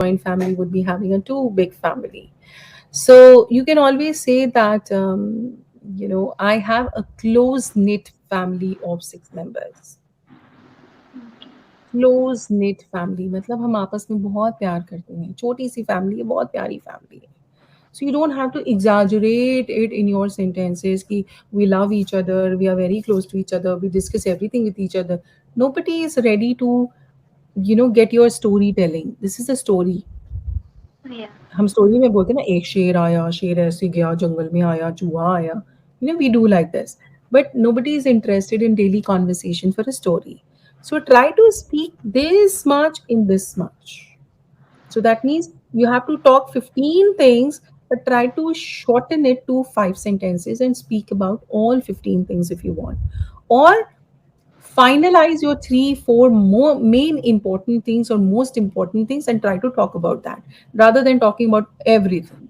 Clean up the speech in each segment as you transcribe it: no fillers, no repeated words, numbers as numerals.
joint family would be having a too big family. So you can always say that, I have a close knit family of 6 members. Close knit family मतलब हम आपस में बहुत प्यार करते हैं, छोटी सी फैमिली है, बहुत प्यारी फैमिली है. So you don't have to exaggerate it in your sentences कि we love each other, we are very close to each other, we discuss everything with each other. Nobody is ready to, get your storytelling. This is a story. Yeah. हम story में बोलते हैं ना, एक शेर आया, शेर ऐसे गया, जंगल में आया, चूहा आया. We do like this. But nobody is interested in daily conversation for a story. So try to speak this much in this much. So that means you have to talk 15 things, but try to shorten it to 5 sentences and speak about all 15 things if you want. Or finalize your 3 4 more main important things or most important things and try to talk about that rather than talking about everything.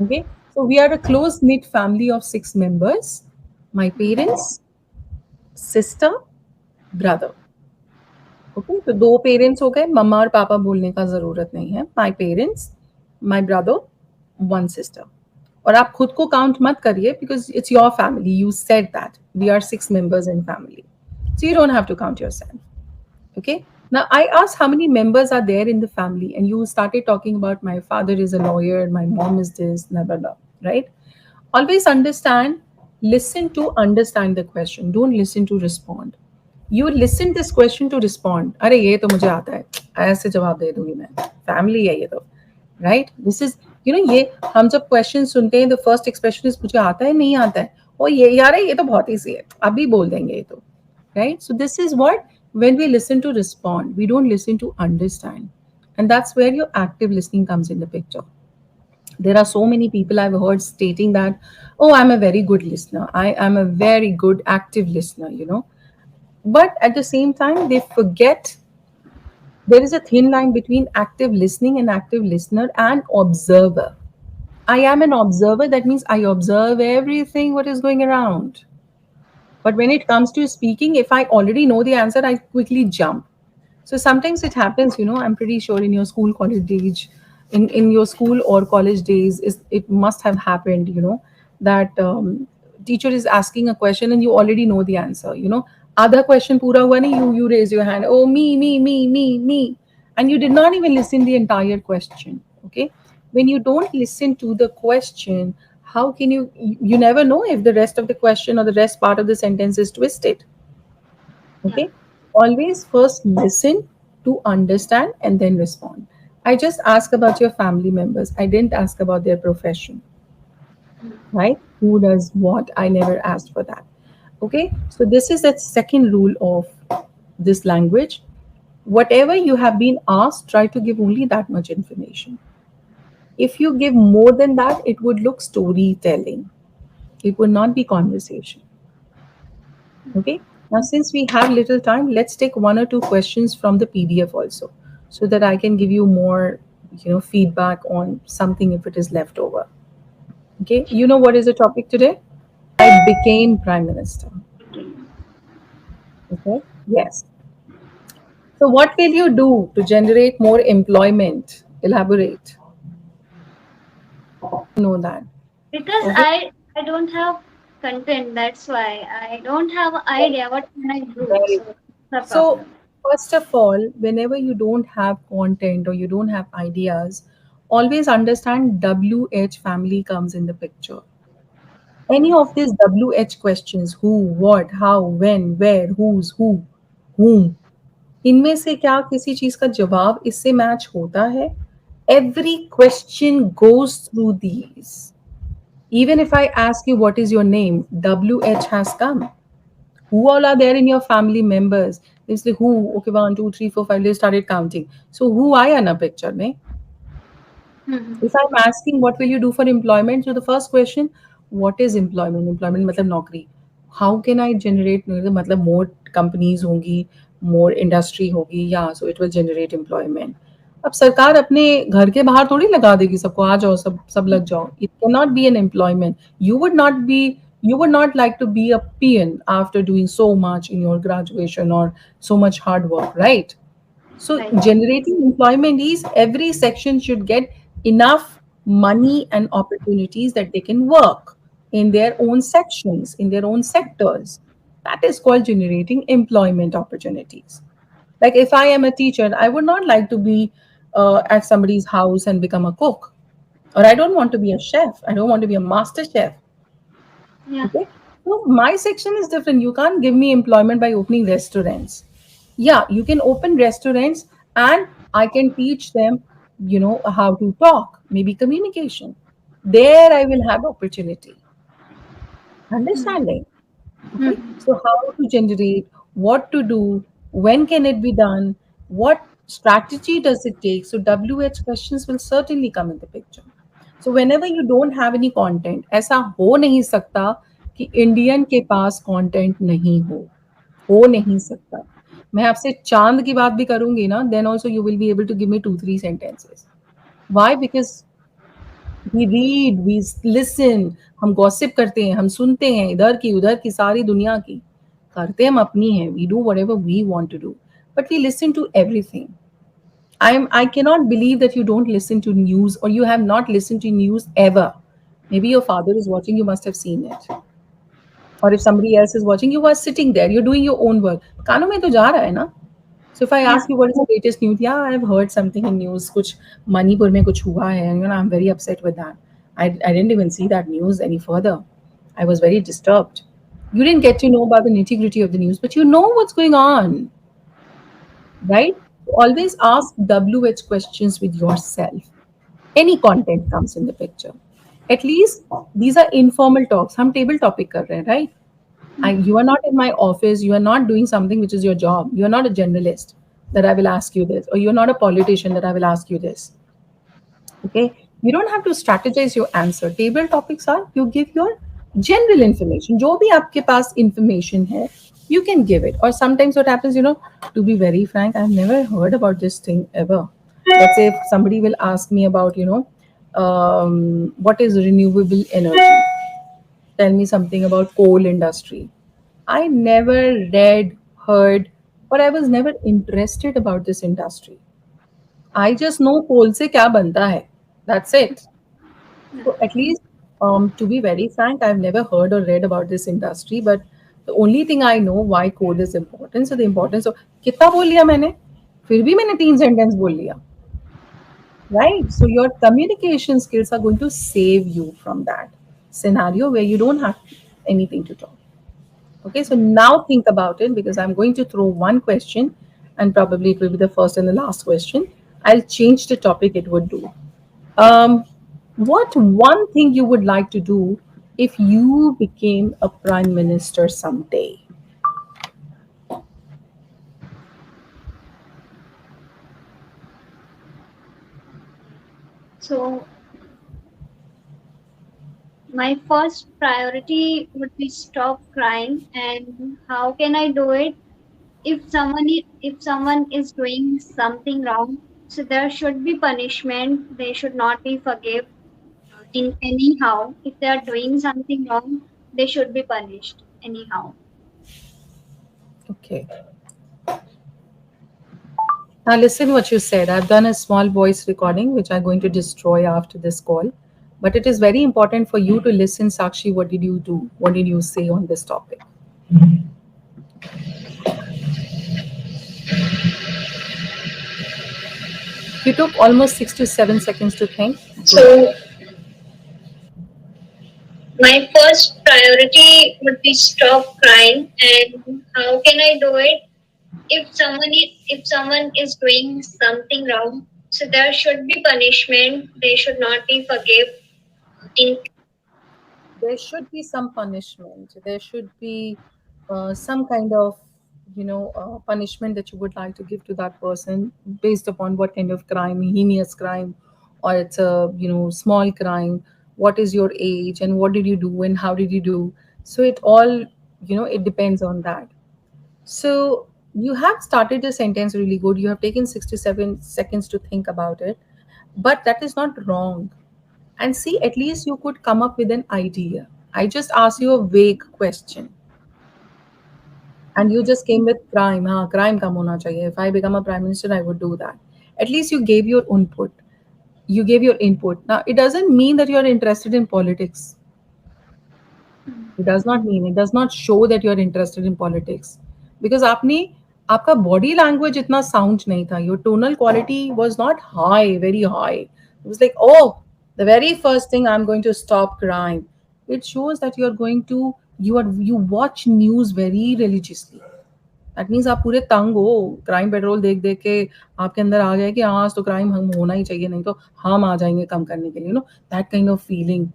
Okay, so we are a close knit family of 6 members: my parents, sister, brother. Okay, तो 2 parents हो गए, मम्मा और पापा बोलने का जरूरत नहीं है. My parents, my brother, 1 sister. और आप खुद को काउंट मत करिए because it's your family. You said that we are 6 members in family, so you don't have to count yourself. Okay. Now I asked how many members are there in the family, and you started talking about my father is a lawyer, my mom is this, blah blah blah. Right? Always understand, listen to understand the question. Don't listen to respond. You listen this question to respond. अरे ये तो मुझे आता है, ऐसे जवाब दे दूंगी मैं. फैमिली है ये तो. Right? This is, ये हम जब क्वेश्चन सुनते हैं, the first expression is मुझे आता है, नहीं आता है. ओ ये यार ये तो बहुत ईजी है, अभी बोल देंगे ये तो. Right? So this is what, when we listen to respond, we don't listen to understand. And that's where your active listening comes in the picture. There are so many people I've heard stating that, oh, I'm a very good listener. I am a very good active listener. But at the same time, they forget there is a thin line between active listening and active listener and observer. I am an observer. That means I observe everything what is going around. But when it comes to speaking, if I already know the answer, I quickly jump. So sometimes it happens, I'm pretty sure in your school, college days, in your school or college days, it must have happened, that teacher is asking a question and you already know the answer. Other question pura hua nahi, you raise your hand, oh me, and you did not even listen the entire question. Okay, when you don't listen to the question, how can you never know if the rest of the question or the rest part of the sentence is twisted. Yeah. Okay, always first listen to understand and then respond. I just ask about your family members, I didn't ask about their profession. Right, who does what, I never asked for that. Okay, so this is the second rule of this language. Whatever you have been asked, try to give only that much information. If you give more than that, it would look storytelling, it would not be conversation. Okay. Now, since we have little time, let's take 1 or 2 questions from the PDF also, so that I can give you more, feedback on something if it is left over. Okay. You know what is the topic today? I became prime minister. Okay. Yes. So, what will you do to generate more employment? Elaborate. Know that. Because Okay. I don't have content. That's why I don't have idea what can I do. Very So good. that's the So, problem. first of all, whenever you don't have content or you don't have ideas, always understand WH family comes in the picture. Any of these WH questions, who, what, how, when, where, whose, who, whom, इनमें से क्या किसी चीज का जवाब इससे match होता है? Every question goes through these. Even if I ask you what is your name, WH has come. Who all are there in your family members? They say who, okay, 1, 2, 3, 4, 5, they started counting. So who I am a picture, mein? Mhm. If I'm asking what will you do for employment, so the first question, what is employment? Employment मतलब नौकरी. How can I generate? मतलब more companies होंगी, more industry होगी, yeah, so it will generate employment. अब सरकार अपने घर के बाहर थोड़ी लगा देगी सबको, आ जाओ सब सब लग जाओ. It cannot be an employment. You would not like to be a peon after doing so much in your graduation or so much hard work, right? So Right. generating employment is every section should get enough money and opportunities that they can work in their own sections, in their own sectors. That is called generating employment opportunities. Like if I am a teacher, I would not like to be at somebody's house and become a cook. Or I don't want to be a chef. I don't want to be a master chef. Yeah. Okay. So my section is different. You can't give me employment by opening restaurants. Yeah, you can open restaurants and I can teach them, how to talk, maybe communication. There I will have opportunity. Hmm. Understanding. Okay. Hmm. So how to generate, what to do, when can it be done, what strategy does it take? So WH questions will certainly come in the picture. So whenever you don't have any content, ऐसा हो नहीं सकता कि Indian के पास content नहीं हो नहीं सकता. मैं आपसे चांद की बात भी करूंगी ना, then also you will be able to give me 2 3 sentences. Why? Because we read, we listen, हम गॉसिप करते हैं, हम सुनते हैं इधर की उधर की सारी दुनिया की, करते हम अपनी हैं, we do whatever we want to do, but we listen to everything. I cannot believe that you don't listen to news or you have not listened to news ever. Maybe your father is watching, you must have seen it. Or if somebody else is watching, you are sitting there, you're doing your own work. कानों में तो जा रहा है ना. So if I Yeah. ask you what is the latest news, yeah, I've heard something in news. कुछ मणिपुर में कुछ हुआ है. I'm very upset with that. I didn't even see that news any further. I was very disturbed. You didn't get to know about the nitty gritty of the news, but you know what's going on, right? Always ask WH questions with yourself. Any content comes in the picture. At least these are informal talks. हम table topic कर रहे हैं, right? You are not in my office. You are not doing something which is your job. You are not a journalist that I will ask you this, or you're not a politician that I will ask you this. Okay, you don't have to strategize your answer. Table topics are you give your general information. जो भी आपके पास information है, you can give it. Or sometimes what happens, to be very frank, I've never heard about this thing ever. Let's say if somebody will ask me about, what is renewable energy. Tell me something about coal industry. I never read, heard, or I was never interested about this industry. I just know coal से क्या बनता है. That's it. Yeah. So at least, to be very frank, I've never heard or read about this industry. But the only thing I know why coal is important. So the importance of कितना बोल लिया मैंने? फिर भी मैंने 3 sentence बोल लिया. Right? So your communication skills are going to save you from that scenario where you don't have anything to talk. Okay, so now think about it because I'm going to throw one question and probably it will be the first and the last question. I'll change the topic it would do. Um, what one thing you would like to do if you became a prime minister someday? So my first priority would be stop crying, and how can I do it? If someone is doing something wrong, so there should be punishment. They should not be forgive in anyhow. If they are doing something wrong, they should be punished anyhow. Okay. Now listen what you said. I've done a small voice recording which I'm going to destroy after this call. But it is very important for you to listen, Sakshi. What did you do? What did you say on this topic? You took almost 6 to 7 seconds to think. Good. So my first priority would be stop crying, and how can I do it? If someone is doing something wrong, so there should be punishment. They should not be forgive in. There should be some punishment. There should be some kind of, punishment that you would like to give to that person based upon what kind of crime, heinous crime, or it's a, small crime. What is your age and what did you do and how did you do? So it all, it depends on that. So you have started the sentence really good. You have taken 6 to 7 seconds to think about it, but that is not wrong. And see, at least you could come up with an idea. I just asked you a vague question. and you just came with crime. हाँ, crime कम होना चाहिए. If I become a prime minister, I would do that. At least you gave your input. You gave your input. Now, it doesn't mean that you are interested in politics. It does not mean, it does not show that you are interested in politics. Because आपने आपका body language इतना sound नहीं था. Your tonal quality was not high, very high. It was like, oh, the very first thing I'm going to stop crime. It shows that you watch news very religiously. That means आप पूरे तंग हो crime petrol देख देख के आपके अंदर आ गया कि हाँ आज तो क्राइम हम होना ही चाहिए नहीं तो हम आ जाएंगे कम करने के लिए that kind of feeling.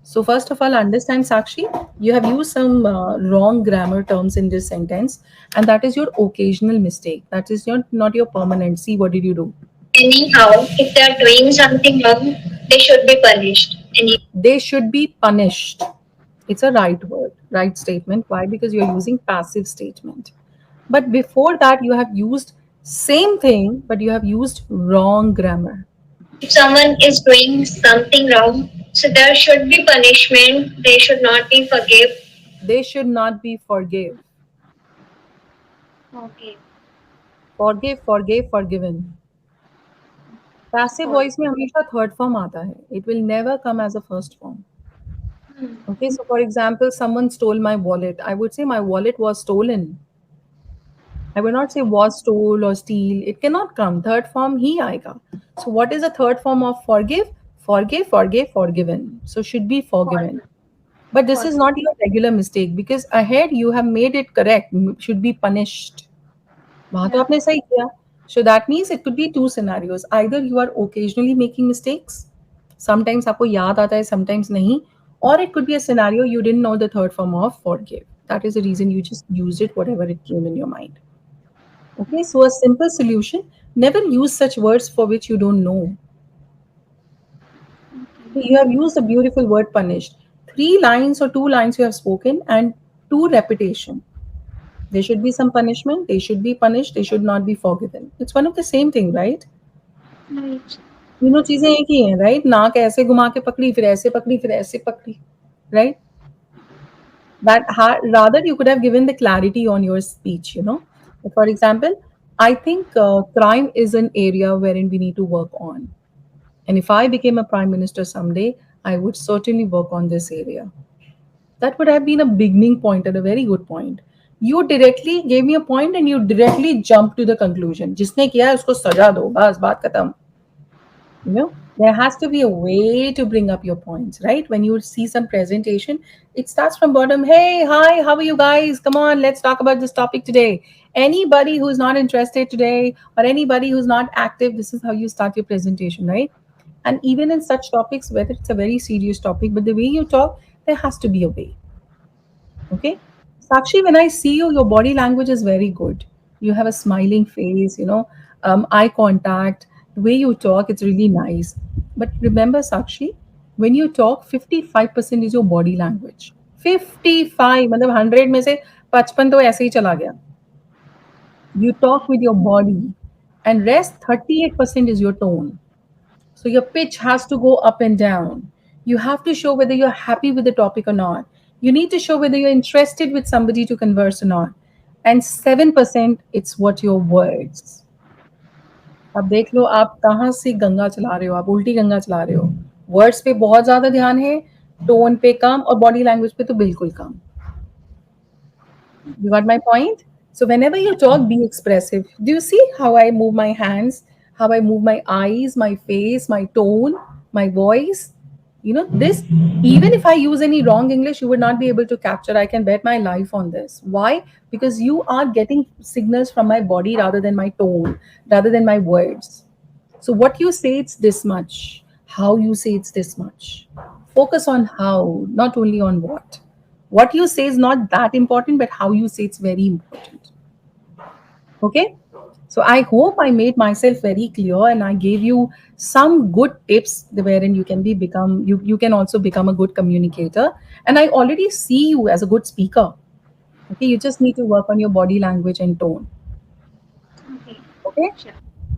So first of all, understand Sakshi, you have used some wrong grammar terms in this sentence, and that is your occasional mistake. That is not your permanent. See, what did you do? Anyhow, if they are doing something wrong, they should be punished. They should be punished. It's a right word, right statement. Why? Because you're using passive statement. But before that, you have used same thing, but you have used wrong grammar. If someone is doing something wrong, so there should be punishment. They should not be forgive. They should not be forgive. Okay. Forgive, forgave, forgiven. Passive For, voice में हमेशा third form आता है. It will never come as a first form. Okay, so for example, someone stole my wallet. I would say my wallet was stolen. I will not say was stole or steal. It cannot come. Third form ही आएगा. So what is the third form of forgive? Forgive, forgave, forgiven. So should be for, forgiven. But this for. is not your regular mistake because ahead you have made it correct. Should be punished. वहाँ तो Yeah. आपने सही किया. So that means it could be two scenarios. Either you are occasionally making mistakes. Sometimes आपको याद आता है, sometimes नहीं. Or it could be a scenario you didn't know the third form of forgive. That is the reason you just used it, whatever it came in your mind. Okay, so a simple solution, never use such words for which you don't know. You have used a beautiful word punished. 3 lines or 2 lines you have spoken and two repetition. There should be some punishment, they should be punished, they should not be forgiven. It's one of the same thing, right? Right. तीनों चीजें एक ही हैं, right? नाक ऐसे घुमा के पकड़ी, फिर ऐसे पकड़ी, फिर ऐसे पकड़ी, right? Rather you could have given the clarity on your speech, For example, I think crime is an area wherein we need to work on. And if I became a prime minister someday, I would certainly work on this area. That would have been a beginning point and a very good point. You directly gave me a point and you directly jumped to the conclusion. जिसने किया है उसको सजा दो, बस बात खत्म. There has to be a way to bring up your points, right? When you see some presentation, it starts from bottom. Hey, hi, how are you guys? Come on, let's talk about this topic today. Anybody who's not interested today or anybody who's not active, this is how you start your presentation, right? And even in such topics, whether it's a very serious topic, but the way you talk, there has to be a way. Okay. Sakshi, when I see you, your body language is very good. You have a smiling face, eye contact, the way you talk, it's really nice. But remember, Sakshi, when you talk, 55% is your body language. 55, मतलब 100 में से 55 तो ऐसे ही चला गया. You talk with your body, and rest 38% is your tone. So your pitch has to go up and down. You have to show whether you're happy with the topic or not. You need to show whether you're interested with somebody to converse or not. And 7%, it's what your words. अब देख लो आप कहाँ से गंगा चला रहे हो, आप उल्टी गंगा चला रहे हो. वर्ड्स पे बहुत ज्यादा ध्यान है, टोन पे कम और बॉडी लैंग्वेज पे तो बिल्कुल कम. You got my point? So whenever you talk, be expressive. Do you see how I move my hands, how I move my eyes, my face, my tone, my voice? This, even if I use any wrong English, you would not be able to capture. I can bet my life on this. Why? Because you are getting signals from my body rather than my tone, rather than my words. So what you say, it's this much. How you say, it's this much. Focus on how, not only on what. What you say is not that important, but how you say it's very important. Okay? So I hope I made myself very clear and I gave you some good tips wherein you can also become a good communicator. And I already see you as a good speaker. Okay, you just need to work on your body language and tone. Okay. Okay? Sure.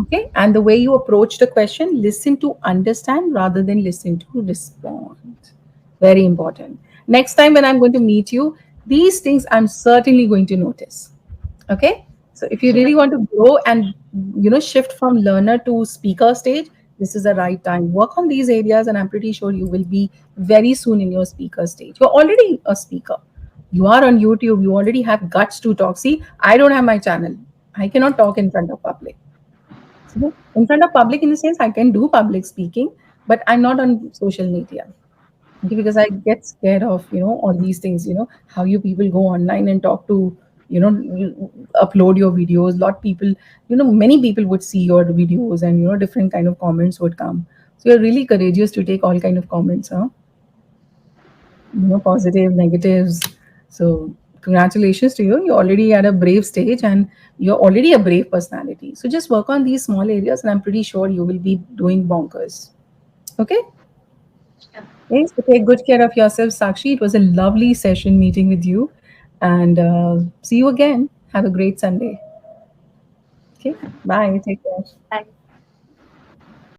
Okay, and the way you approach the question, listen to understand rather than listen to respond. Very important. Next time when I'm going to meet you, these things I'm certainly going to notice. Okay, so if you Sure. really want to grow and shift from learner to speaker stage, this is the right time. Work on these areas, and I'm pretty sure you will be very soon in your speaker stage. You're already a speaker. You are on YouTube. You already have guts to talk. See, I don't have my channel. I cannot talk in front of public. So in front of public, in the sense, I can do public speaking, but I'm not on social media. Okay, because I get scared of all these things. How you people go online and talk to upload your videos. Lot people, many people would see your videos, and different kind of comments would come. So you're really courageous to take all kind of comments, huh? Positive, negatives. So congratulations to you. You're already at a brave stage, and you're already a brave personality. So just work on these small areas, and I'm pretty sure you will be doing bonkers. Okay. Sure. Okay, so take good care of yourself, Sakshi. It was a lovely session meeting with you. And see you again. Have a great Sunday. Okay, bye. Take care. Bye.